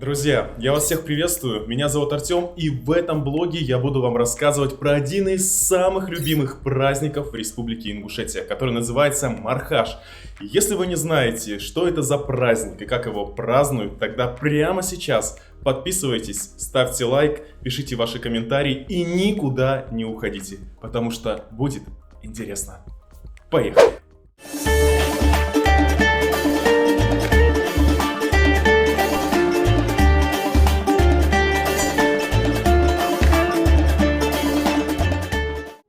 Друзья, я вас всех приветствую, меня зовут Артем, и в этом блоге я буду вам рассказывать про один из самых любимых праздников в Республике Ингушетия, который называется Мархаш. Если вы не знаете, что это за праздник и как его празднуют, тогда прямо сейчас подписывайтесь, ставьте лайк, пишите ваши комментарии и никуда не уходите, потому что будет интересно. Поехали!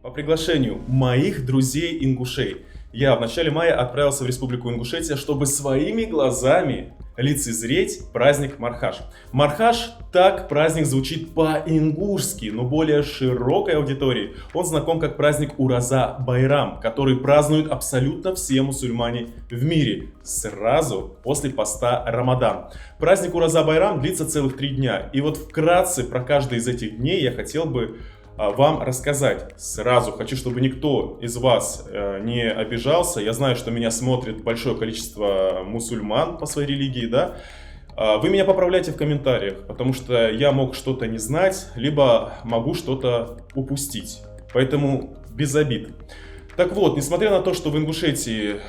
По приглашению моих друзей-ингушей я в начале мая отправился в Республику Ингушетия, чтобы своими глазами лицезреть праздник Мархаш. Мархаш, так праздник звучит по-ингушски, но более широкой аудитории он знаком как праздник Ураза-Байрам, который празднуют абсолютно все мусульмане в мире сразу после поста Рамадан. Праздник Ураза-Байрам длится целых 3 дня, и вот вкратце про каждый из этих дней я хотел бы вам рассказать. Сразу хочу, чтобы никто из вас не обижался. Я знаю, что меня смотрит большое количество мусульман по своей религии, да? Вы меня поправляйте в комментариях, потому что я мог что-то не знать, либо могу что-то упустить. Поэтому без обид. Так вот, несмотря на то, что в Ингушетии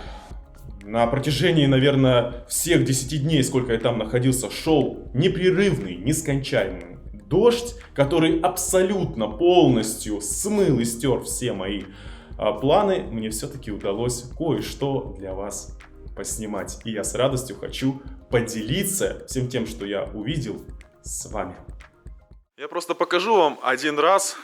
на протяжении, наверное, всех 10 дней, сколько я там находился, шел непрерывный, нескончаемый дождь, который абсолютно полностью смыл и стер все мои планы, мне все-таки удалось кое-что для вас поснимать. И я с радостью хочу поделиться всем тем, что я увидел, с вами. Я просто покажу вам один раз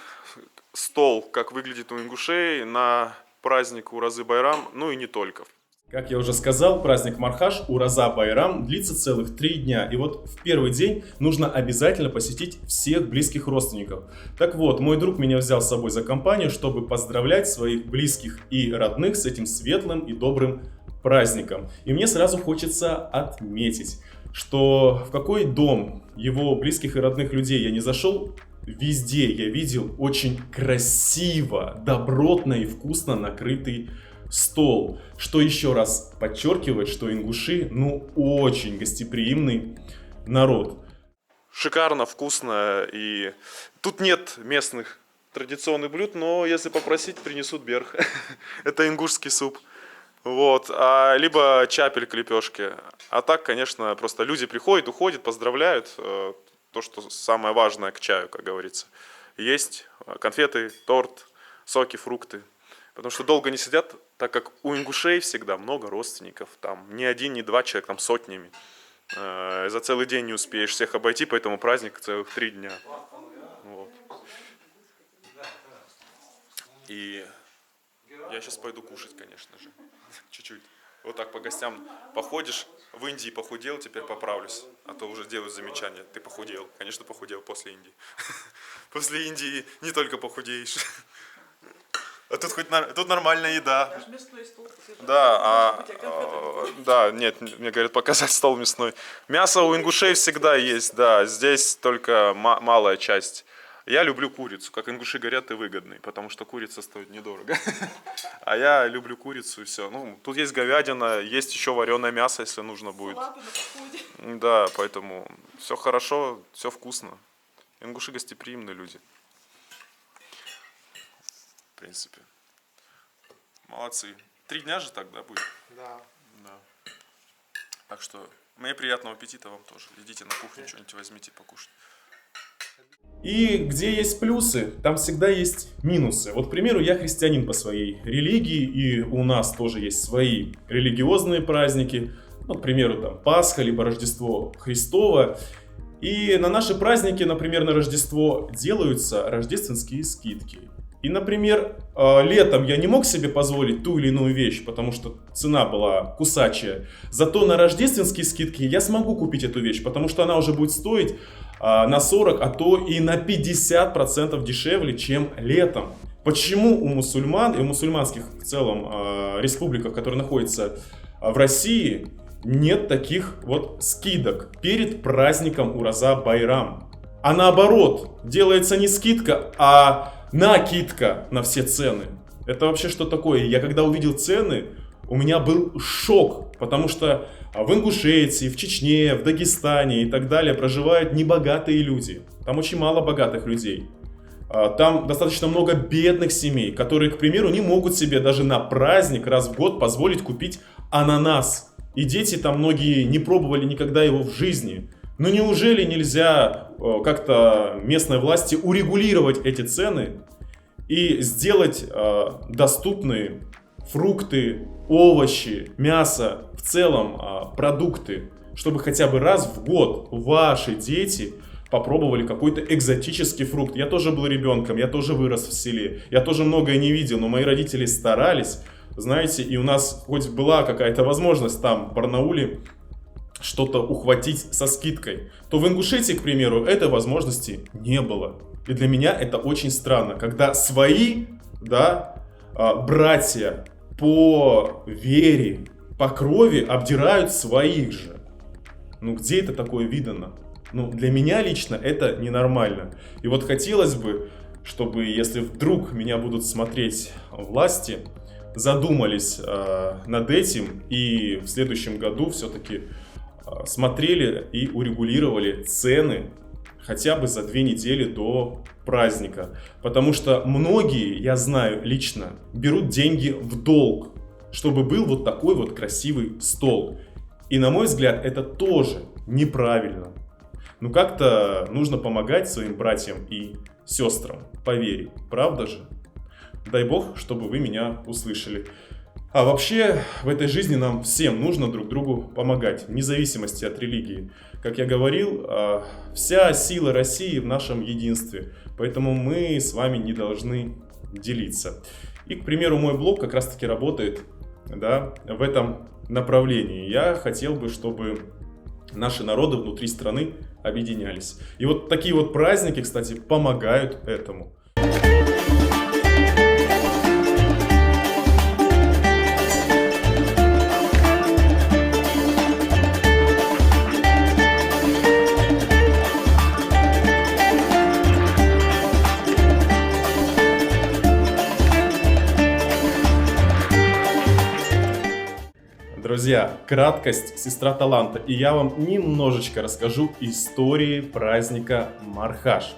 стол, как выглядит у ингушей на праздник Уразы-Байрам, ну и не только. Как я уже сказал, праздник Мархаш Ураза-Байрам длится целых 3 дня. И вот в первый день нужно обязательно посетить всех близких родственников. Так вот, мой друг меня взял с собой за компанию, чтобы поздравлять своих близких и родных с этим светлым и добрым праздником. И мне сразу хочется отметить, что в какой дом его близких и родных людей я не зашел, везде я видел очень красиво, добротно и вкусно накрытый стол, что еще раз подчеркивает, что ингуши, очень гостеприимный народ. Шикарно, вкусно, и тут нет местных традиционных блюд, но если попросить, принесут берх. Это ингушский суп. Вот, либо чапель к лепешке. А так, конечно, просто люди приходят, уходят, поздравляют. То, что самое важное к чаю, как говорится. Есть конфеты, торт, соки, фрукты. Потому что долго не сидят, так как у ингушей всегда много родственников. Там не один, не два человека, там сотнями. За целый день не успеешь всех обойти, поэтому праздник целых 3 дня. Вот. И я сейчас пойду кушать, конечно же. Чуть-чуть. Вот так по гостям походишь. В Индии похудел, теперь поправлюсь. А то уже делают замечания. Ты похудел. Конечно, похудел после Индии. После Индии не только похудеешь. А тут нормальная еда. Даже мясной стол. Да, нет, мне говорят показать стол мясной. Мясо у ингушей всегда есть, да, здесь только малая часть. Я люблю курицу, как ингуши говорят, и выгодный, потому что курица стоит недорого. А я люблю курицу и все. Тут есть говядина, есть еще вареное мясо, если нужно будет. Да, поэтому все хорошо, все вкусно. Ингуши гостеприимные люди. В принципе. Молодцы. 3 дня же так, да, будет? Да. Так что, мне приятного аппетита вам тоже. Идите на кухню, что-нибудь возьмите покушать. И где есть плюсы, там всегда есть минусы. Вот, к примеру, я христианин по своей религии, и у нас тоже есть свои религиозные праздники. К примеру, там Пасха, либо Рождество Христово. И на наши праздники, например, на Рождество делаются рождественские скидки. И, например, летом я не мог себе позволить ту или иную вещь, потому что цена была кусачая. Зато на рождественские скидки я смогу купить эту вещь, потому что она уже будет стоить на 40, а то и на 50% дешевле, чем летом. Почему у мусульман и у мусульманских в целом республиках, которые находятся в России, нет таких вот скидок перед праздником Ураза-Байрам? А наоборот, делается не скидка, а накидка на все цены. Это вообще что такое? Я когда увидел цены, у меня был шок, потому что в Ингушетии, в Чечне, в Дагестане и так далее проживают небогатые люди. Там очень мало богатых людей. Там достаточно много бедных семей, которые, к примеру, не могут себе даже на праздник раз в год позволить купить ананас. И дети там многие не пробовали никогда его в жизни. Но неужели нельзя как-то местной власти урегулировать эти цены и сделать доступные фрукты, овощи, мясо, в целом продукты, чтобы хотя бы раз в год ваши дети попробовали какой-то экзотический фрукт. Я тоже был ребенком, я тоже вырос в селе, я тоже многое не видел, но мои родители старались, знаете, и у нас хоть была какая-то возможность там, в Барнауле, что-то ухватить со скидкой, то в Ингушетии, к примеру, этой возможности не было. И для меня это очень странно, когда свои, да, братья по вере, по крови обдирают своих же. Ну где это такое видано? Ну для меня лично это ненормально. И вот хотелось бы, чтобы если вдруг меня будут смотреть власти, задумались над этим и в следующем году все-таки смотрели и урегулировали цены хотя бы за 2 недели до праздника. Потому что многие, я знаю лично, берут деньги в долг, чтобы был вот такой вот красивый стол. И на мой взгляд, это тоже неправильно. Ну как-то нужно помогать своим братьям и сестрам по вере, правда же? Дай бог, чтобы вы меня услышали. А вообще, в этой жизни нам всем нужно друг другу помогать, вне зависимости от религии. Как я говорил, вся сила России в нашем единстве, поэтому мы с вами не должны делиться. И, к примеру, мой блог как раз-таки работает, да, в этом направлении. Я хотел бы, чтобы наши народы внутри страны объединялись. И вот такие вот праздники, кстати, помогают этому. Друзья, краткость, сестра таланта, и я вам немножечко расскажу истории праздника Мархаш.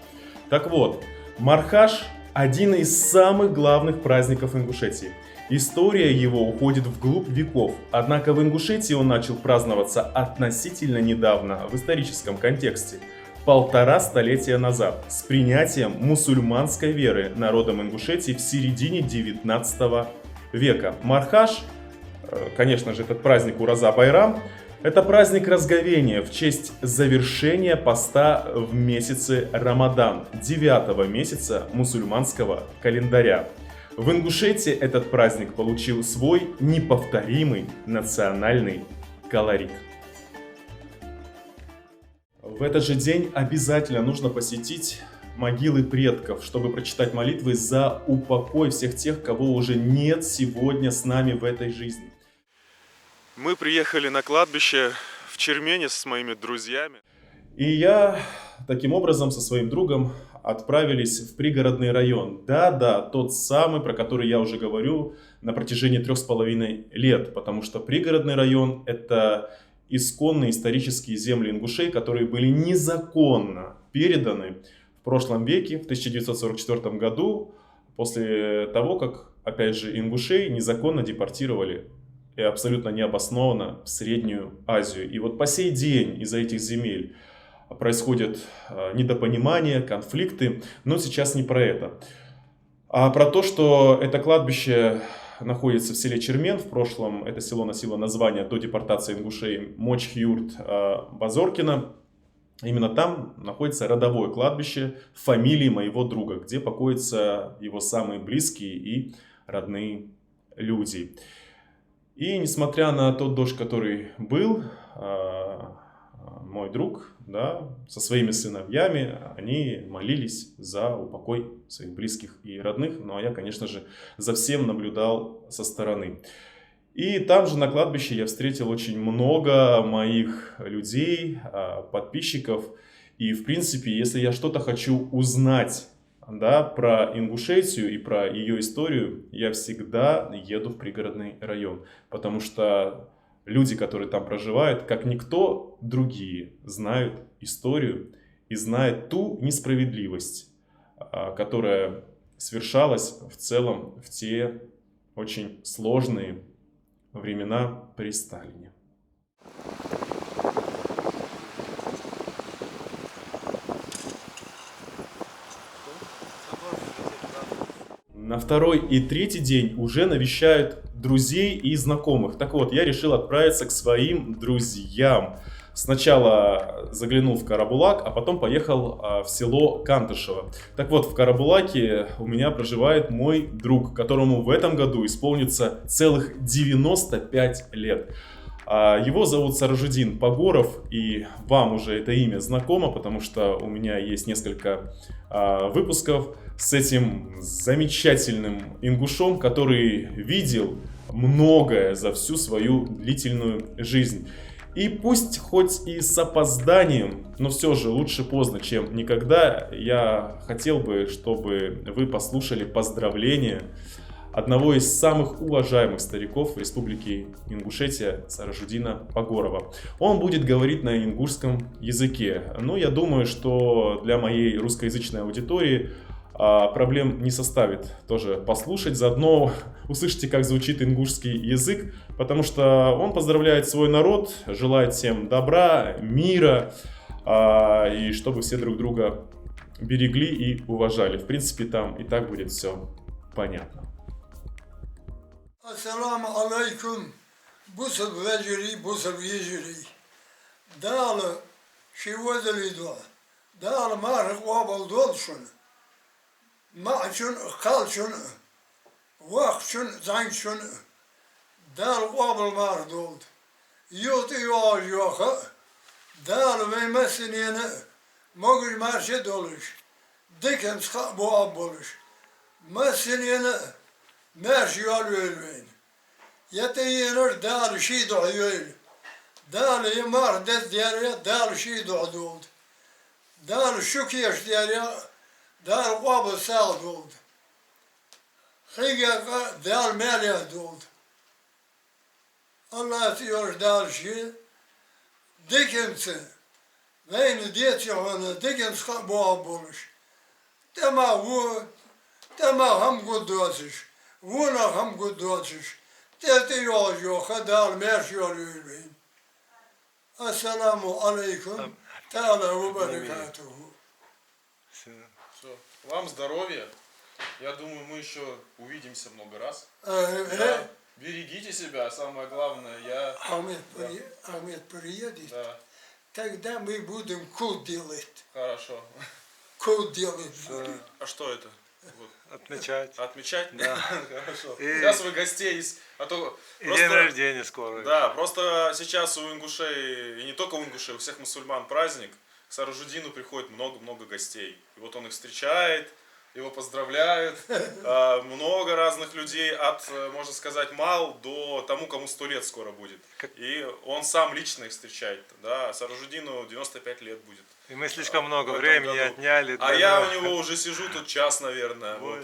Так вот, Мархаш – один из самых главных праздников Ингушетии. История его уходит вглубь веков, однако в Ингушетии он начал праздноваться относительно недавно, в историческом контексте, 1,5 столетия назад, с принятием мусульманской веры народом Ингушетии в середине 19 века. Мархаш, конечно же, этот праздник Ураза-Байрам, это праздник разговения в честь завершения поста в месяце Рамадан, 9-го месяца мусульманского календаря. В Ингушетии этот праздник получил свой неповторимый национальный колорит. В этот же день обязательно нужно посетить могилы предков, чтобы прочитать молитвы за упокой всех тех, кого уже нет сегодня с нами в этой жизни. Мы приехали на кладбище в Чермене с моими друзьями. И я таким образом со своим другом отправились в пригородный район. Да-да, тот самый, про который я уже говорю на протяжении 3,5 лет. Потому что пригородный район – это исконные исторические земли ингушей, которые были незаконно переданы в прошлом веке, в 1944 году, после того, как, опять же, ингушей незаконно депортировали и абсолютно необоснованно в Среднюю Азию. И вот по сей день из-за этих земель происходят недопонимания, конфликты, но сейчас не про это. А про то, что это кладбище находится в селе Чермен, в прошлом это село носило название до депортации ингушей Мочхюрт-Базоркина. Именно там находится родовое кладбище фамилии моего друга, где покоятся его самые близкие и родные люди. И несмотря на тот дождь, который был, мой друг, да, со своими сыновьями, они молились за упокой своих близких и родных. Ну а я, конечно же, за всем наблюдал со стороны. И там же на кладбище я встретил очень много моих людей, подписчиков. И в принципе, если я что-то хочу узнать да, про Ингушетию и про ее историю, я всегда еду в пригородный район, потому что люди, которые там проживают, как никто другие, знают историю и знают ту несправедливость, которая совершалась в целом в те очень сложные времена при Сталине. На второй и третий день уже навещают друзей и знакомых. Так вот, я решил отправиться к своим друзьям. Сначала заглянул в Карабулак, а потом поехал в село Кантышево. Так вот, в Карабулаке у меня проживает мой друг, которому в этом году исполнится целых 95 лет. Его зовут Саражудин Погоров, и вам уже это имя знакомо, потому что у меня есть несколько выпусков с этим замечательным ингушом, который видел многое за всю свою длительную жизнь. И пусть хоть и с опозданием, но все же лучше поздно, чем никогда, я хотел бы, чтобы вы послушали поздравления одного из самых уважаемых стариков Республики Ингушетия Саражудина Погорова. Он будет говорить на ингушском языке. Но я думаю, что для моей русскоязычной аудитории проблем не составит тоже послушать. Заодно услышите, как звучит ингушский язык, потому что он поздравляет свой народ, желает всем добра, мира, и чтобы все друг друга берегли и уважали. В принципе, там и так будет все понятно. Assalamu alaikum. Busab vejri, busab yejri. Dal şivadeli dua. Dal marq wabal dolşun. Ma'şun qalşun. Waqşun zaynşun. Dal wabal mar dold. Yot yoha. Dal ve mesiniyene moguj marşe doluş. Dikem ska bu aboluş. Mesiniyene Merş yol ölmeyin. Yeteğinir dal şi doğuyul. Dal yemar des diyarya dal şi doğdu. Dal şukiyaş diyarya dal qabı sağ doğdu. Higa dal melya doğdu. Allah diyor dal şi. Dikimse. Veyni diyet yoğunu dikimse bu aboluş. Dema bu. Dema ham gudduasış. Vuna ham gudduasış. Tete yoha dal merş yol ölmeyin. Assalamu alaikum. Ta'ala ve barakatuhu. Все. Вам здоровья. Я думаю, мы еще увидимся много раз. Берегите себя, самое главное. Ahmet приедет. Да, Тогда мы будем код делать. хорошо. Код делать. А что это? Вот. Отмечать. Отмечать? Да. Хорошо. И- Сейчас вы гостей, а то И просто- день рождения скоро. Да, просто сейчас у ингушей, и не только у ингушей, у всех мусульман праздник. К Саражудину приходит много-много гостей. И вот он их встречает, его поздравляют. Много разных людей, от, можно сказать, мал до тому, кому 100 лет скоро будет. И он сам лично их встречает. Да, Саражудину 95 лет будет. И мы слишком много в этом времени году. отняли. А я у него уже сижу тут час, наверное. Вот.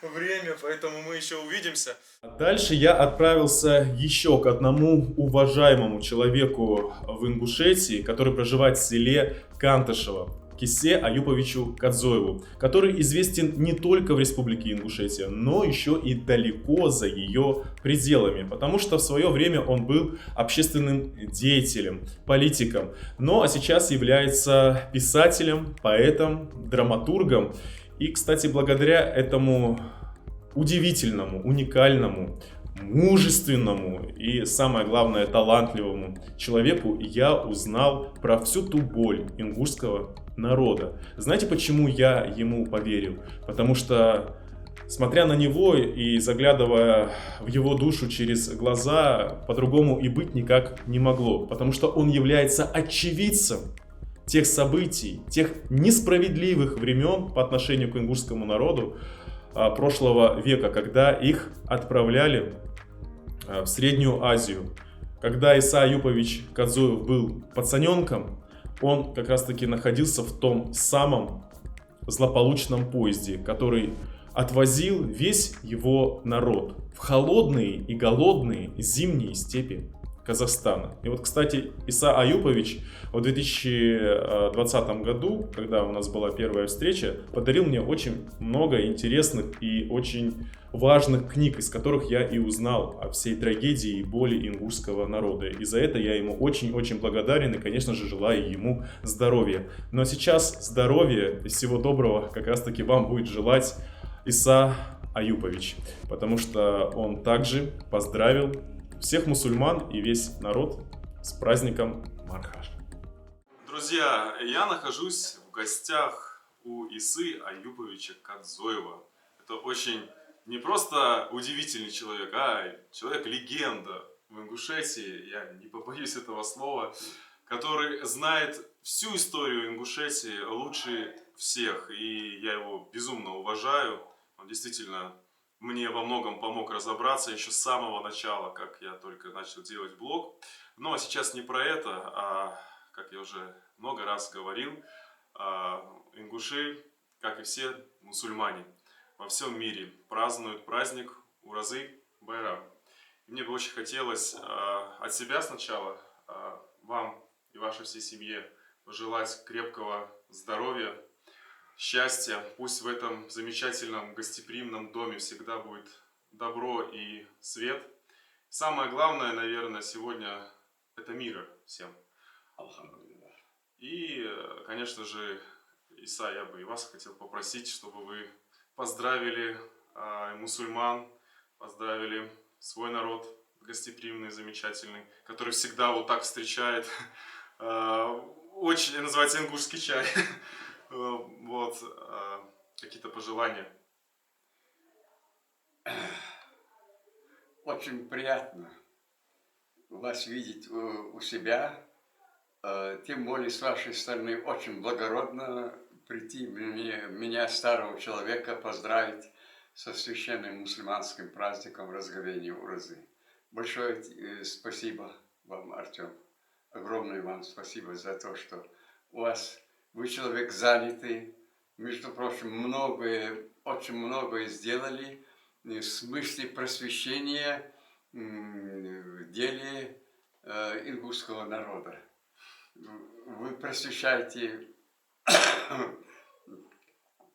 Время, поэтому мы еще увидимся. Дальше я отправился еще к одному уважаемому человеку в Ингушетии, который проживает в селе Кантышево, Кисе Аюповичу Кадзоеву, который известен не только в Республике Ингушетия, но еще и далеко за ее пределами, потому что в свое время он был общественным деятелем, политиком, а сейчас является писателем, поэтом, драматургом. И, кстати, благодаря этому удивительному, уникальному, мужественному и, самое главное, талантливому человеку я узнал про всю ту боль ингушского народа. Знаете, почему я ему поверил? Потому что, смотря на него и заглядывая в его душу через глаза, по-другому и быть никак не могло. Потому что он является очевидцем тех событий, тех несправедливых времен по отношению к ингушскому народу прошлого века, когда их отправляли в Среднюю Азию. Когда Иса Аюпович Кадзоев был пацаненком, он как раз таки находился в том самом злополучном поезде, который отвозил весь его народ в холодные и голодные зимние степи Казахстана. И вот, кстати, Иса Аюпович в 2020 году, когда у нас была первая встреча, подарил мне очень много интересных и очень важных книг, из которых я и узнал о всей трагедии и боли ингушского народа. И за это я ему очень-очень благодарен и, конечно же, желаю ему здоровья. Но сейчас здоровья и всего доброго как раз-таки вам будет желать Иса Аюпович, потому что он также поздравил всех мусульман и весь народ с праздником Мархаш. Друзья, я нахожусь в гостях у Исы Аюповича Кадзоева. Это очень не просто удивительный человек, а человек-легенда в Ингушетии, я не побоюсь этого слова, который знает всю историю Ингушетии лучше всех, и я его безумно уважаю. Он действительно мне во многом помог разобраться еще с самого начала, как я только начал делать блог. Но сейчас не про это, а, как я уже много раз говорил, ингуши, как и все мусульмане во всем мире, празднуют праздник Уразы Байрам. И мне бы очень хотелось от себя сначала вам и вашей всей семье пожелать крепкого здоровья, счастья. Пусть в этом замечательном гостеприимном доме всегда будет добро и свет. Самое главное, наверное, сегодня это мира всем. И, конечно же, Иса, я бы и вас хотел попросить, чтобы вы поздравили мусульман, поздравили свой народ гостеприимный, замечательный, который всегда вот так встречает. Очень называется ингушский чай. Вот, какие-то пожелания. Очень приятно вас видеть у себя. Тем более с вашей стороны очень благородно прийти меня, старого человека, поздравить со священным мусульманским праздником разговения Уразы. Большое спасибо вам, Артем. Огромное вам спасибо за то, что вы человек занятый. Между прочим, очень многое сделали в смысле просвещения в деле ингушского народа. Вы просвещаете,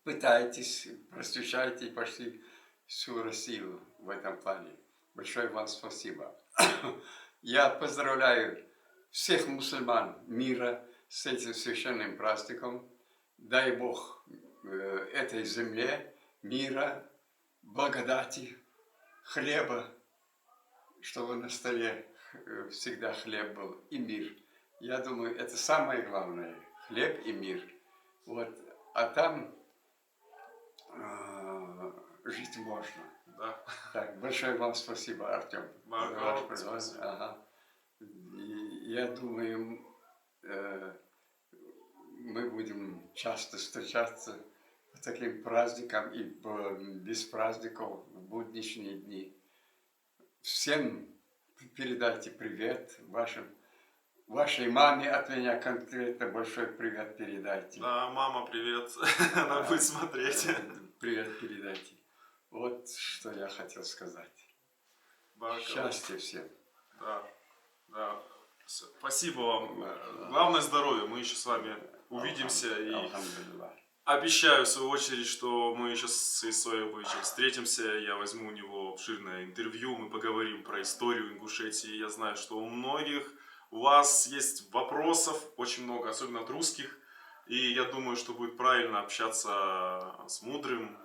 пытаетесь, просвещаете почти всю Россию в этом плане. Большое вам спасибо. Я поздравляю всех мусульман мира с этим священным праздником. Дай Бог этой земле мира, благодати, хлеба, чтобы на столе всегда хлеб был и мир. Я думаю, это самое главное. Хлеб и мир. Вот. А там жить можно. Да. Так, большое вам спасибо, Артем. За ваш приглас. Ага. И я думаю, мы будем часто встречаться по таким праздникам и без праздников в будничные дни. Всем передайте привет вашей маме от меня конкретно большой привет передайте. Да, мама, привет. Она будет смотреть. Привет передайте. Вот что я хотел сказать. Счастья всем. Да, да. Спасибо вам. Главное здоровье. Мы еще с вами увидимся. И обещаю, в свою очередь, что мы еще с Исой Аюповичем встретимся. Я возьму у него обширное интервью. Мы поговорим про историю Ингушетии. Я знаю, что у многих у вас есть вопросов, очень много, особенно от русских. И я думаю, что будет правильно общаться с мудрым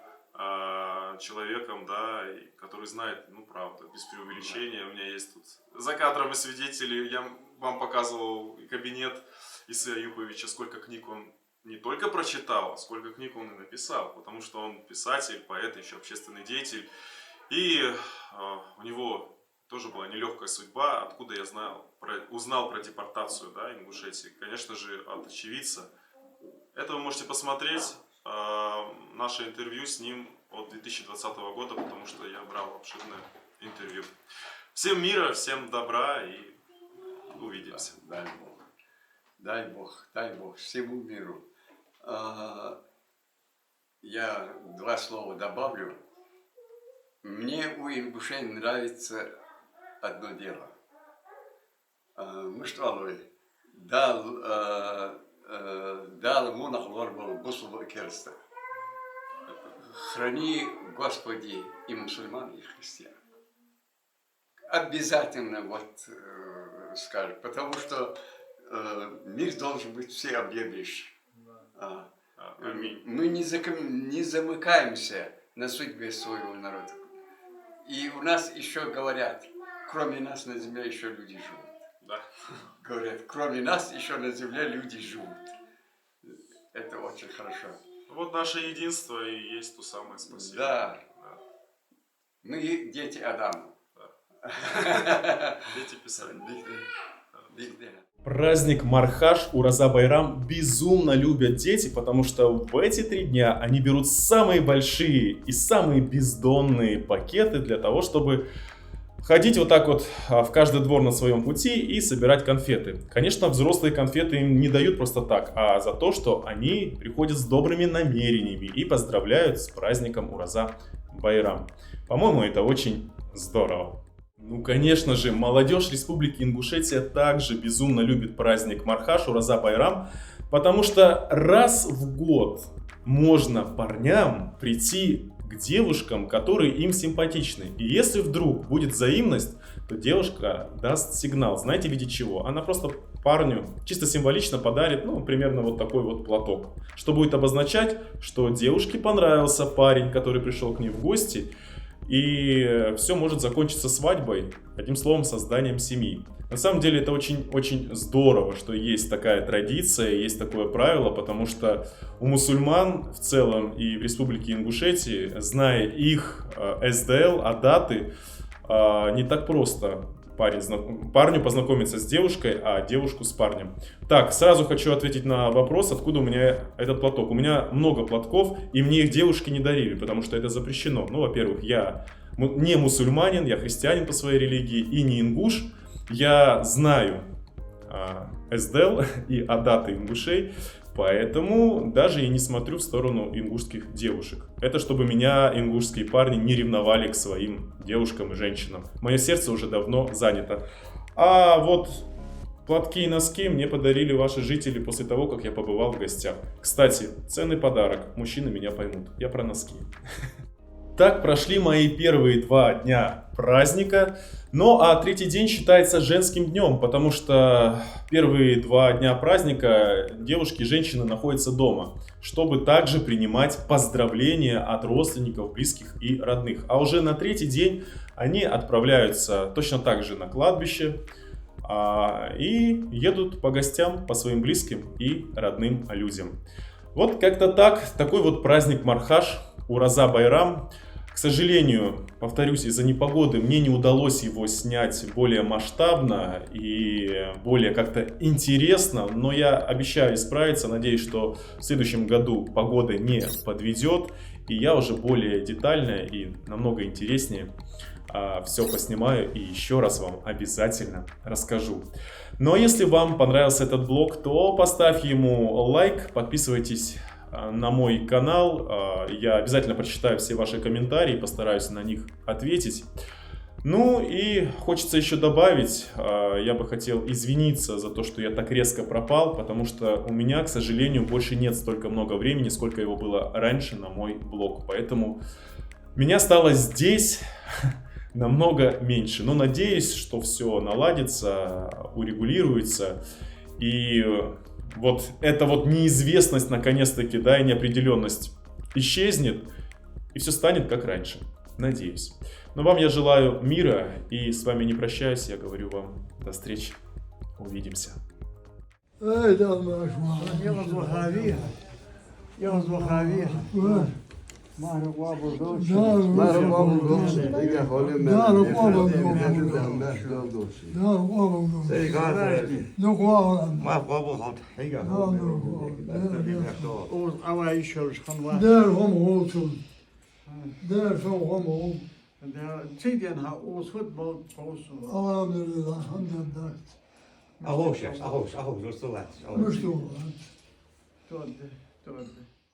человеком, да, который знает, ну, правду, без преувеличения. У меня есть тут за кадром и свидетели. Я вам показывал кабинет Исы Аюповича, сколько книг он не только прочитал, сколько книг он и написал, потому что он писатель, поэт, еще общественный деятель. И у него тоже была нелегкая судьба, откуда я узнал про депортацию, да, Ингушетии. Конечно же, от очевидца. Это вы можете посмотреть, наше интервью с ним от 2020 года, потому что я брал обширное интервью. Всем мира, всем добра и увидимся. Дай Бог. Дай Бог, дай Бог всему миру. я два слова добавлю. Мне у ингушей нравится одно дело. Муштвалой дал монахлор был бусулу керста. Храни, Господи, и мусульман, и христиан. Обязательно вот скажем, потому что мир должен быть всеобъемлющий. Мы не замыкаемся на судьбе своего народа. И у нас еще говорят, кроме нас на земле еще люди живут. Да. Говорят, кроме нас еще на земле люди живут. Это очень хорошо. Вот наше единство и есть то самое спасение. Да. Мы дети Адама. Дети Писания. Праздник Мархаш, Ураза Байрам безумно любят дети, потому что в эти 3 дня они берут самые большие и самые бездонные пакеты для того, чтобы ходить вот так вот в каждый двор на своем пути и собирать конфеты. Конечно, взрослые конфеты им не дают просто так, а за то, что они приходят с добрыми намерениями и поздравляют с праздником Ураза Байрам. По-моему, это очень здорово. Ну, конечно же, молодежь Республики Ингушетия также безумно любит праздник Мархаш, Ураза Байрам, потому что раз в год можно парням прийти к девушкам, которые им симпатичны. И если вдруг будет взаимность, то девушка даст сигнал. Знаете, в виде чего? Она просто парню чисто символично подарит, ну, примерно вот такой вот платок. Что будет обозначать, что девушке понравился парень, который пришел к ней в гости. И все может закончиться свадьбой, одним словом, созданием семьи. На самом деле это очень здорово, что есть такая традиция, есть такое правило, потому что у мусульман в целом и в Республике Ингушетии, зная их СДЛ, адаты, не так просто парню познакомиться с девушкой, а девушку с парнем. Так, сразу хочу ответить на вопрос, откуда у меня этот платок. У меня много платков, и мне их девушки не дарили, потому что это запрещено. Ну, во-первых, я не мусульманин, я христианин по своей религии и не ингуш. Я знаю СДЛ и адаты ингушей, поэтому даже и не смотрю в сторону ингушских девушек. Это чтобы меня ингушские парни не ревновали к своим девушкам и женщинам. Мое сердце уже давно занято. А вот платки и носки мне подарили ваши жители после того, как я побывал в гостях. Кстати, ценный подарок. Мужчины меня поймут. Я про носки. Так прошли мои первые 2 дня праздника. Ну а 3-й день считается женским днем, потому что первые 2 дня праздника девушки и женщины находятся дома, чтобы также принимать поздравления от родственников, близких и родных. А уже на 3-й день они отправляются точно так же на кладбище и едут по гостям, по своим близким и родным людям. Вот как-то так, такой вот праздник Мархаш, Ураза Байрам. К сожалению, повторюсь, из-за непогоды мне не удалось его снять более масштабно и более как-то интересно, но я обещаю исправиться, надеюсь, что в следующем году погода не подведет, и я уже более детально и намного интереснее все поснимаю и еще раз вам обязательно расскажу. Но если вам понравился этот блог, то поставь ему лайк, подписывайтесь на мой канал, я обязательно прочитаю все ваши комментарии, постараюсь на них ответить. Ну и хочется еще добавить, я бы хотел извиниться за то, что я так резко пропал, потому что у меня, к сожалению, больше нет столько много времени, сколько его было раньше на мой блог. Поэтому меня стало здесь намного меньше. Но надеюсь, что все наладится, урегулируется и вот эта вот неизвестность наконец-таки, да, и неопределенность исчезнет, и все станет как раньше. Надеюсь. Но вам я желаю мира, и с вами не прощаюсь, я говорю вам до встречи. Увидимся. Ahosh, what's the last? Ну что,